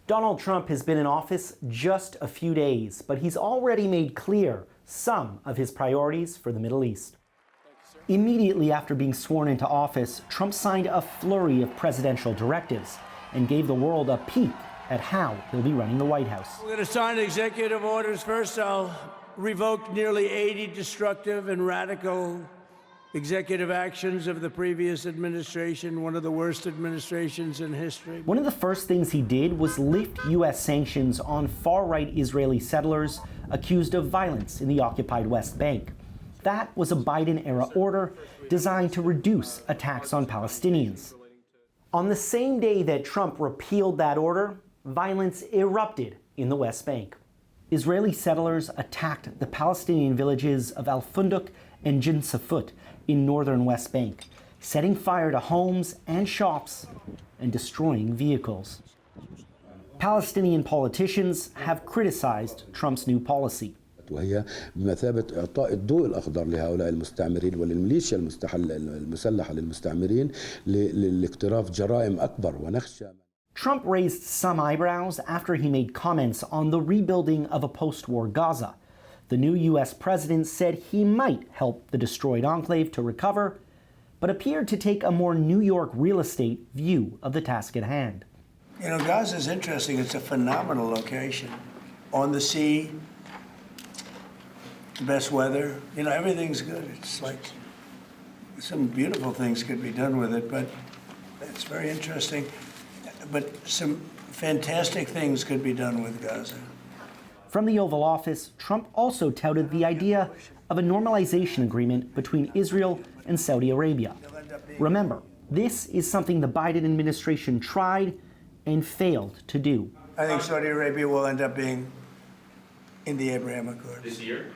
Donald Trump has been in office just a few days, but he's already made clear some of his priorities for the Middle East. Immediately after being sworn into office, Trump signed a flurry of presidential directives and gave the world a peek at how he'll be running the White House. We're going to sign executive orders. First, I'll revoke nearly 80 destructive and radical executive actions of the previous administration, one of the worst administrations in history. One of the first things he did was lift U.S. sanctions on far-right Israeli settlers accused of violence in the occupied West Bank. That was a Biden-era order designed to reduce attacks on Palestinians. On the same day that Trump repealed that order, violence erupted in the West Bank. Israeli settlers attacked the Palestinian villages of Al-Funduk and Jin Safut in northern West Bank, setting fire to homes and shops and destroying vehicles. Palestinian politicians have criticized Trump's new policy. وهي بمثابة إعطاء الضوء الأخضر لهؤلاء المستعمرين وللميليشيا المسلحة للمستعمرين لاقتراف جرائم أكبر ونخشى. Trump raised some eyebrows after he made comments on the rebuilding of a post-war Gaza. The new U.S. president said he might help the destroyed enclave to recover, but appeared to take a more New York real estate view of the task at hand. You know, Gaza is interesting. It's a phenomenal location. On the sea, the best weather. You know, everything's good. It's like some beautiful things could be done with it, but it's very interesting. But some fantastic things could be done with Gaza. From the Oval Office, Trump also touted the idea of a normalization agreement between Israel and Saudi Arabia. Remember, this is something the Biden administration tried and failed to do. I think Saudi Arabia will end up being in the Abraham Accords. This year?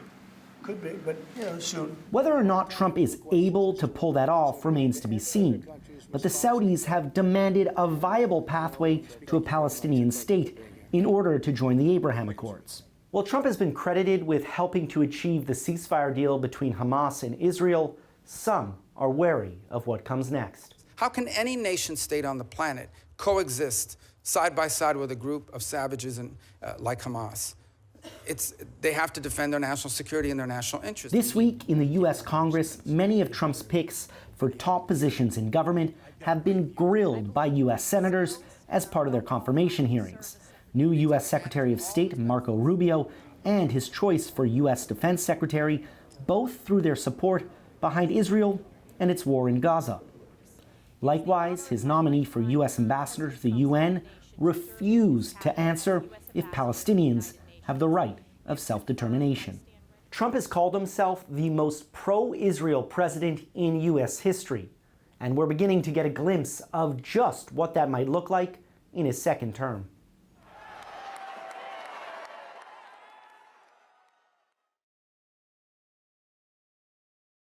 Could be, but soon. Whether or not Trump is able to pull that off remains to be seen. But the Saudis have demanded a viable pathway to a Palestinian state in order to join the Abraham Accords. While Trump has been credited with helping to achieve the ceasefire deal between Hamas and Israel, some are wary of what comes next. How can any nation state on the planet coexist side by side with a group of savages like Hamas? They have to defend their national security and their national interests. This week in the U.S. Congress, many of Trump's picks for top positions in government have been grilled by U.S. senators as part of their confirmation hearings. New U.S. Secretary of State Marco Rubio and his choice for U.S. Defense Secretary both threw their support behind Israel and its war in Gaza. Likewise, his nominee for U.S. Ambassador to the UN refused to answer if Palestinians have the right of self-determination. Trump has called himself the most pro-Israel president in U.S. history, and we're beginning to get a glimpse of just what that might look like in his second term.